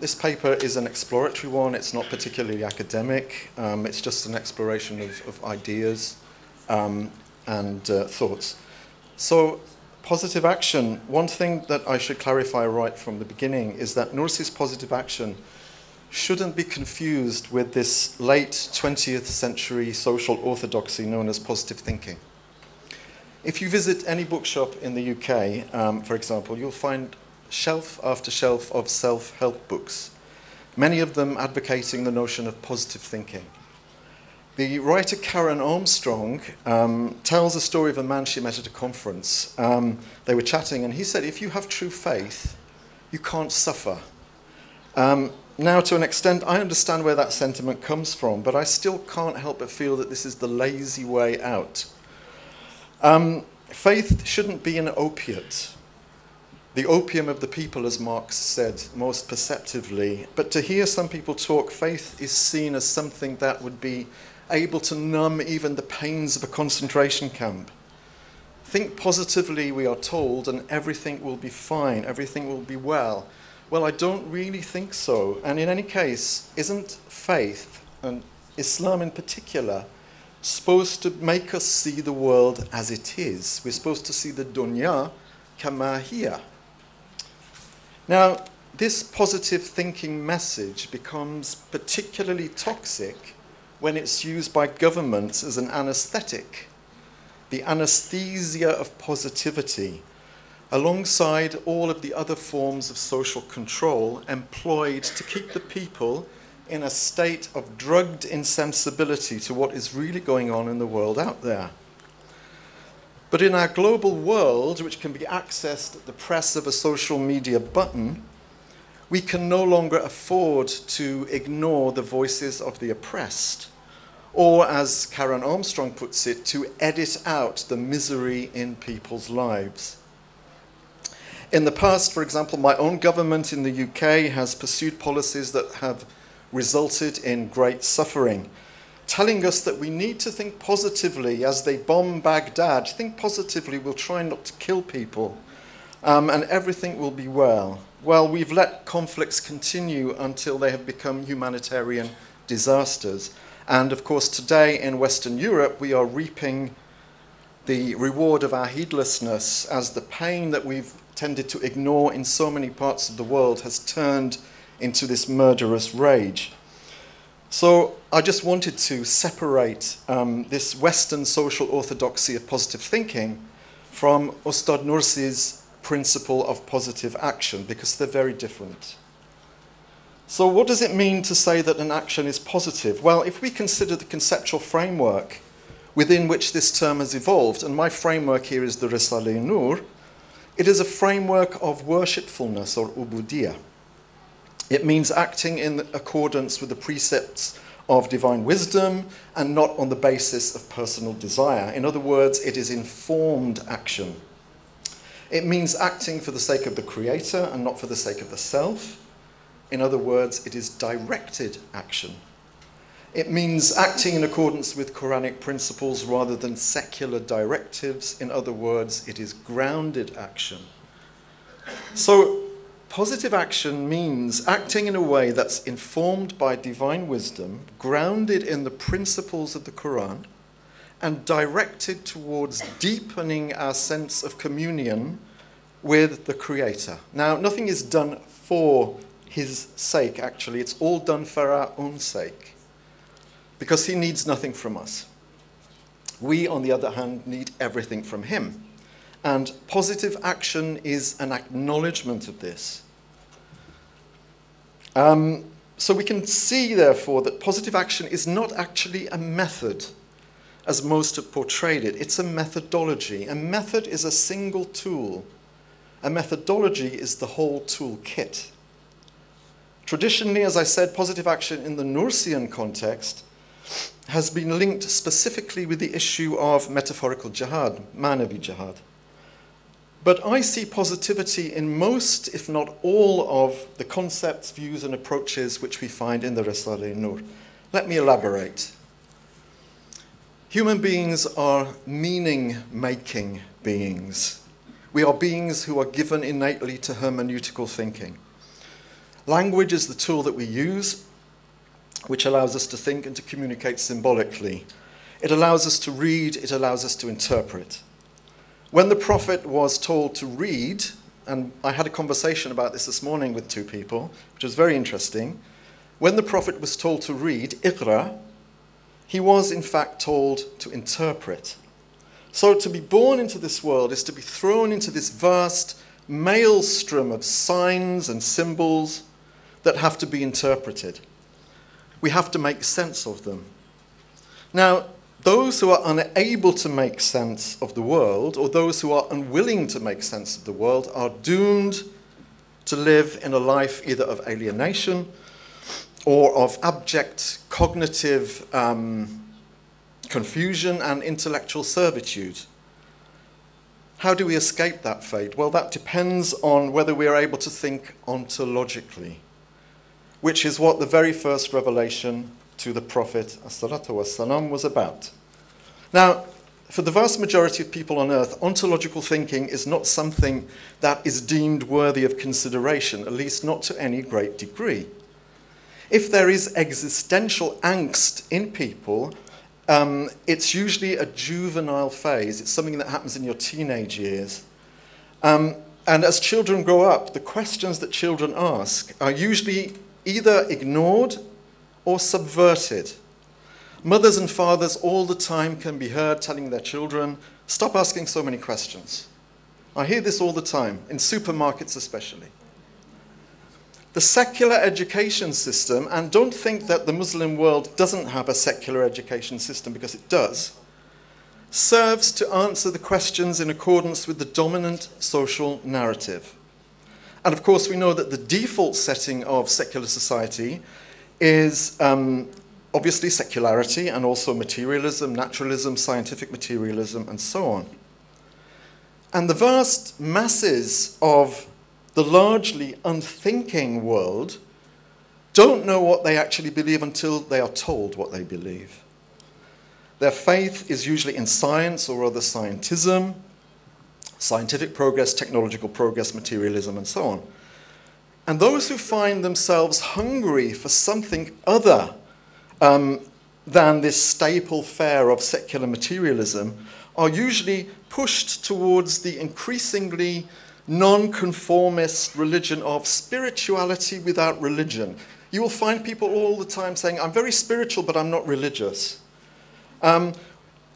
This paper is an exploratory one. It's not particularly academic. It's just an exploration of ideas and thoughts. So, positive action, one thing that I should clarify right from the beginning is that Nursi's positive action shouldn't be confused with this late 20th century social orthodoxy known as positive thinking. If you visit any bookshop in the UK, for example, you'll find shelf after shelf of self-help books, many of them advocating the notion of positive thinking. The writer Karen Armstrong tells a story of a man she met at a conference. They were chatting and he said, if you have true faith, you can't suffer. Now, to an extent, I understand where that sentiment comes from, but I still can't help but feel that this is the lazy way out. Faith shouldn't be an opiate. The opium of the people, as Marx said, most perceptively. But to hear some people talk, faith is seen as something that would be able to numb even the pains of a concentration camp. Think positively, we are told, and everything will be fine, everything will be well. Well, I don't really think so. And in any case, isn't faith, and Islam in particular, supposed to make us see the world as it is? We're supposed to see the dunya kama hiya. Now, this positive thinking message becomes particularly toxic when it's used by governments as an anesthetic, the anesthesia of positivity, alongside all of the other forms of social control employed to keep the people in a state of drugged insensibility to what is really going on in the world out there. But in our global world, which can be accessed at the press of a social media button, we can no longer afford to ignore the voices of the oppressed, or, as Karen Armstrong puts it, to edit out the misery in people's lives. In the past, for example, my own government in the UK has pursued policies that have resulted in great suffering, telling us that we need to think positively as they bomb Baghdad. Think positively, we'll try not to kill people, and everything will be well. Well, we've let conflicts continue until they have become humanitarian disasters. And of course, today in Western Europe, we are reaping the reward of our heedlessness as the pain that we've tended to ignore in so many parts of the world has turned into this murderous rage. So I just wanted to separate this Western social orthodoxy of positive thinking from Ustad Nursi's principle of positive action, because they're very different. So what does it mean to say that an action is positive? Well, if we consider the conceptual framework within which this term has evolved, and my framework here is the Risale-i-Nur, it is a framework of worshipfulness, or ubudiyya. It means acting in accordance with the precepts of divine wisdom and not on the basis of personal desire. In other words, it is informed action. It means acting for the sake of the creator and not for the sake of the self. In other words, it is directed action. It means acting in accordance with Quranic principles rather than secular directives. In other words, it is grounded action. So, positive action means acting in a way that's informed by divine wisdom, grounded in the principles of the Quran, and directed towards deepening our sense of communion with the Creator. Now, nothing is done for His sake, actually. It's all done for our own sake, because He needs nothing from us. We, on the other hand, need everything from Him. And positive action is an acknowledgement of this. So we can see, therefore, that positive action is not actually a method, as most have portrayed it. It's a methodology. A method is a single tool. A methodology is the whole toolkit. Traditionally, as I said, positive action in the Nursian context has been linked specifically with the issue of metaphorical jihad, manavi jihad. But I see positivity in most, if not all, of the concepts, views, and approaches which we find in the Risale-i-Nur. Let me elaborate. Human beings are meaning-making beings. We are beings who are given innately to hermeneutical thinking. Language is the tool that we use, which allows us to think and to communicate symbolically. It allows us to read, it allows us to interpret. When the Prophet was told to read, and I had a conversation about this morning with two people, which was very interesting. When the Prophet was told to read, Iqra, he was in fact told to interpret. So to be born into this world is to be thrown into this vast maelstrom of signs and symbols that have to be interpreted. We have to make sense of them. Now, those who are unable to make sense of the world, or those who are unwilling to make sense of the world, are doomed to live in a life either of alienation or of abject cognitive confusion and intellectual servitude. How do we escape that fate? Well, that depends on whether we are able to think ontologically, which is what the very first revelation to the Prophet ﷺ was about. Now, for the vast majority of people on earth, ontological thinking is not something that is deemed worthy of consideration, at least not to any great degree. If there is existential angst in people, it's usually a juvenile phase. It's something that happens in your teenage years. And as children grow up, the questions that children ask are usually either ignored or subverted. Mothers and fathers all the time can be heard telling their children, stop asking so many questions. I hear this all the time, in supermarkets especially. The secular education system, and don't think that the Muslim world doesn't have a secular education system, because it does, serves to answer the questions in accordance with the dominant social narrative. And of course we know that the default setting of secular society is obviously secularity and also materialism, naturalism, scientific materialism, and so on. And the vast masses of the largely unthinking world don't know what they actually believe until they are told what they believe. Their faith is usually in science or other scientism, scientific progress, technological progress, materialism, and so on. And those who find themselves hungry for something other than this staple fare of secular materialism are usually pushed towards the increasingly non-conformist religion of spirituality without religion. You will find people all the time saying, I'm very spiritual, but I'm not religious. And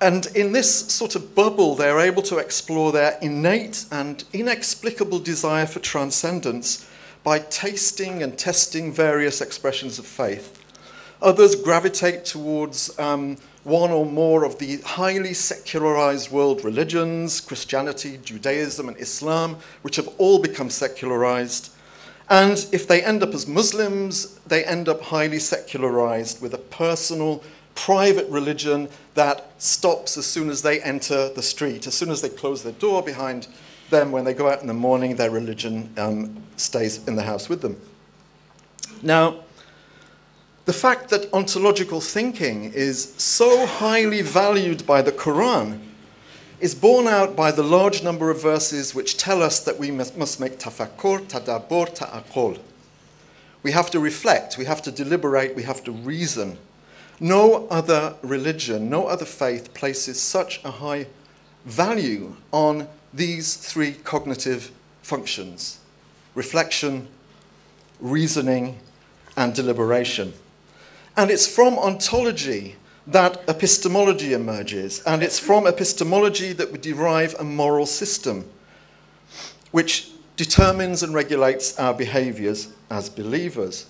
in this sort of bubble, they're able to explore their innate and inexplicable desire for transcendence by tasting and testing various expressions of faith. Others gravitate towards one or more of the highly secularized world religions, Christianity, Judaism, and Islam, which have all become secularized. And if they end up as Muslims, they end up highly secularized with a personal, private religion that stops as soon as they enter the street. As soon as they close their door behind them, when they go out in the morning, their religion stays in the house with them. Now, the fact that ontological thinking is so highly valued by the Quran is borne out by the large number of verses which tell us that we must make tafakkur, tadabbur, ta'aqul. We have to reflect, we have to deliberate, we have to reason. No other religion, no other faith places such a high value on these three cognitive functions: reflection, reasoning, and deliberation. And it's from ontology that epistemology emerges, and it's from epistemology that we derive a moral system which determines and regulates our behaviors as believers.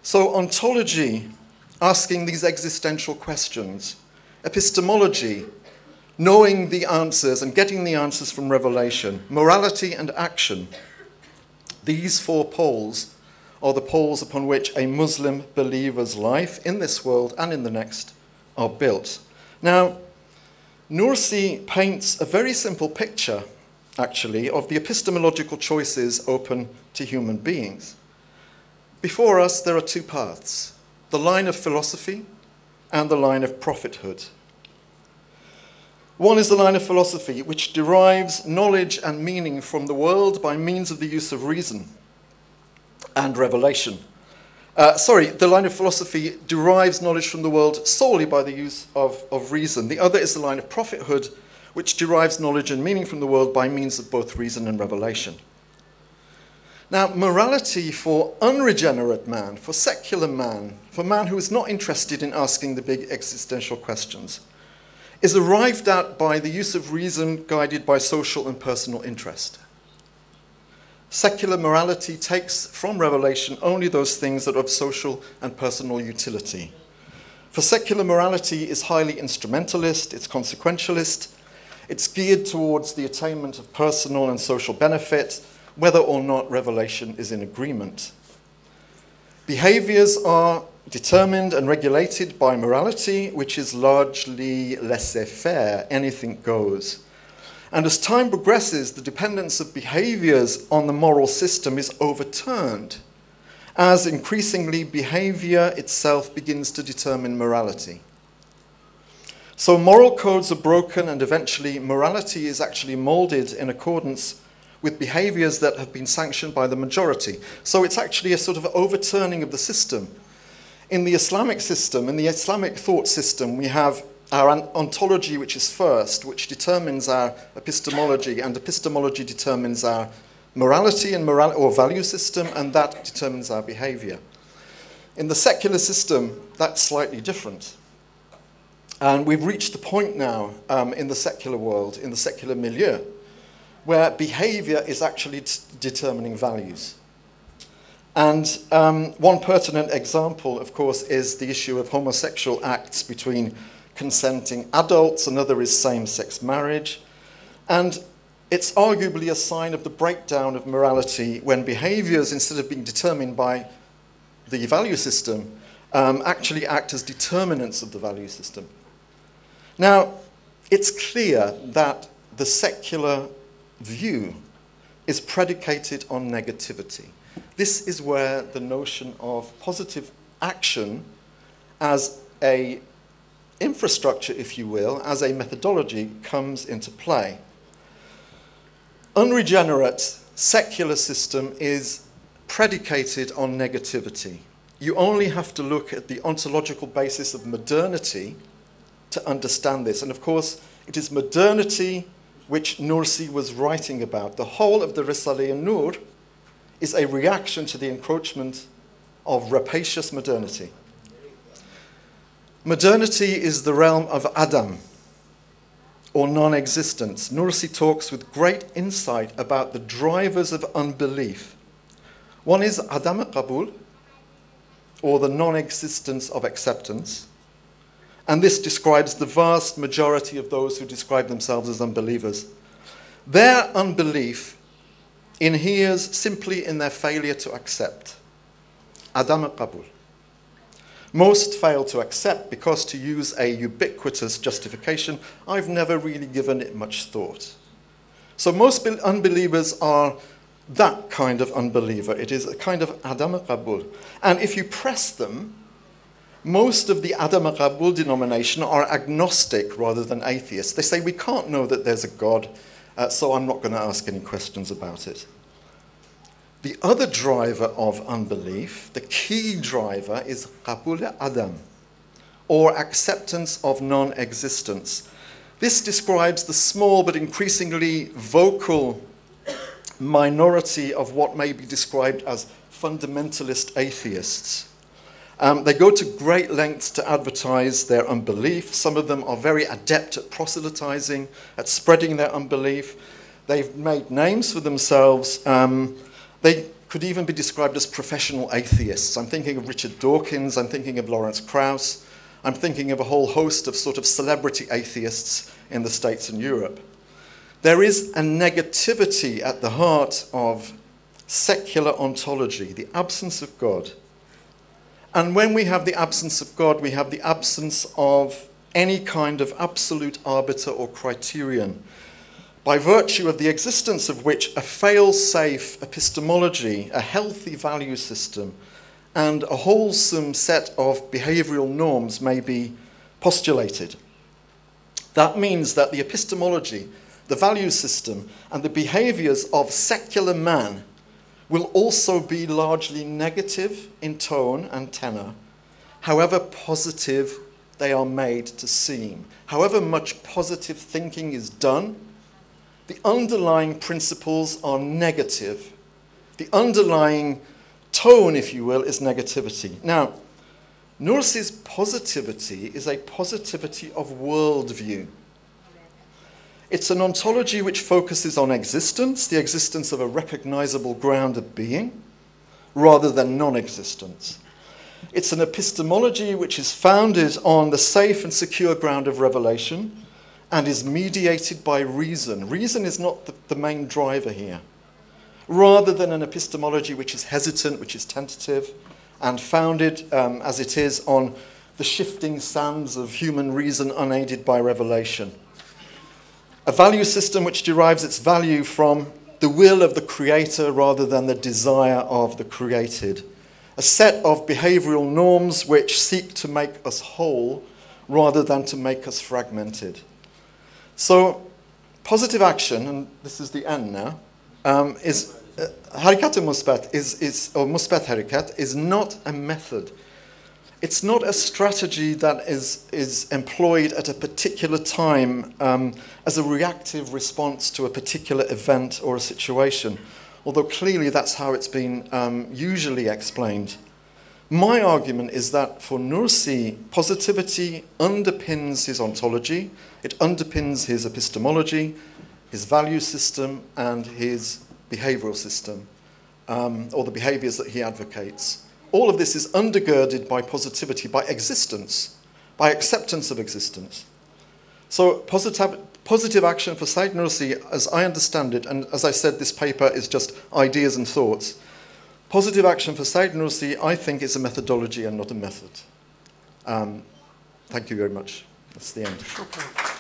So ontology, asking these existential questions; epistemology, knowing the answers and getting the answers from revelation; morality and action. These four poles are the poles upon which a Muslim believer's life in this world and in the next are built. Now, Nursi paints a very simple picture actually, of the epistemological choices open to human beings. Before us, there are two paths, the line of philosophy and the line of prophethood. One is the line of philosophy, which derives knowledge and meaning from the world by means of the use of reason and revelation. The line of philosophy derives knowledge from the world solely by the use of reason. The other is the line of prophethood, which derives knowledge and meaning from the world by means of both reason and revelation. Now, morality for unregenerate man, for secular man, for man who is not interested in asking the big existential questions, is arrived at by the use of reason guided by social and personal interest. Secular morality takes from revelation only those things that are of social and personal utility. For secular morality is highly instrumentalist, it's consequentialist, it's geared towards the attainment of personal and social benefit, whether or not revelation is in agreement. Behaviors are determined and regulated by morality, which is largely laissez-faire, anything goes. And as time progresses, the dependence of behaviors on the moral system is overturned, as increasingly behavior itself begins to determine morality. So moral codes are broken, and eventually morality is actually molded in accordance with behaviors that have been sanctioned by the majority. So it's actually a sort of overturning of the system. In the Islamic system, in the Islamic thought system, we have our ontology, which is first, which determines our epistemology, and epistemology determines our morality and or value system, and that determines our behavior. In the secular system, that's slightly different. And we've reached the point now in the secular world, in the secular milieu, where behavior is actually determining values. And one pertinent example, of course, is the issue of homosexual acts between consenting adults. Another is same-sex marriage. And it's arguably a sign of the breakdown of morality when behaviors, instead of being determined by the value system, actually act as determinants of the value system. Now, it's clear that the secular view is predicated on negativity. This is where the notion of positive action as a infrastructure, if you will, as a methodology comes into play. Unregenerate secular system is predicated on negativity. You only have to look at the ontological basis of modernity to understand this. And of course, it is modernity which Nursi was writing about. The whole of the Risale-i Nur is a reaction to the encroachment of rapacious modernity. Modernity is the realm of Adam, or non-existence. Nursi talks with great insight about the drivers of unbelief. One is Adam Qabul, or the non-existence of acceptance. And this describes the vast majority of those who describe themselves as unbelievers. Their unbelief inheres simply in their failure to accept. Adam Qabul. Most fail to accept because, to use a ubiquitous justification, I've never really given it much thought. So most unbelievers are that kind of unbeliever. It is a kind of Adam Qabul. And if you press them, most of the Adam Qabul denomination are agnostic rather than atheists. They say, we can't know that there's a God, so I'm not going to ask any questions about it. The other driver of unbelief, the key driver, is Qabul Adam, or acceptance of non-existence. This describes the small but increasingly vocal minority of what may be described as fundamentalist atheists. They go to great lengths to advertise their unbelief. Some of them are very adept at proselytizing, at spreading their unbelief. They've made names for themselves. They could even be described as professional atheists. I'm thinking of Richard Dawkins. I'm thinking of Lawrence Krauss. I'm thinking of a whole host of sort of celebrity atheists in the States and Europe. There is a negativity at the heart of secular ontology, the absence of God. And when we have the absence of God, we have the absence of any kind of absolute arbiter or criterion. by virtue of the existence of which a fail-safe epistemology, a healthy value system, and a wholesome set of behavioral norms may be postulated. That means that the epistemology, the value system, and the behaviors of secular man will also be largely negative in tone and tenor, however positive they are made to seem. However much positive thinking is done, the underlying principles are negative. The underlying tone, if you will, is negativity. Now, Nursi's positivity is a positivity of worldview. It's an ontology which focuses on existence, the existence of a recognizable ground of being, rather than non-existence. It's an epistemology which is founded on the safe and secure ground of revelation and is mediated by reason. Reason is not the main driver here, rather than an epistemology which is hesitant, which is tentative, and founded, as it is, on the shifting sands of human reason unaided by revelation. A value system which derives its value from the will of the creator rather than the desire of the created. A set of behavioral norms which seek to make us whole rather than to make us fragmented. So, positive action, and this is the end now, is Hareketin Müsbet or Müsbet Hareket is not a method. It's not a strategy that is employed at a particular time as a reactive response to a particular event or a situation, although clearly that's how it's been usually explained. My argument is that for Nursi, positivity underpins his ontology, it underpins his epistemology, his value system, and his behavioral system, or the behaviors that he advocates. All of this is undergirded by positivity, by existence, by acceptance of existence. So positive action for Said Nursi, as I understand it, and as I said, this paper is just ideas and thoughts. Positive action for Said Nursi, I think, is a methodology and not a method. Thank you very much. That's the end.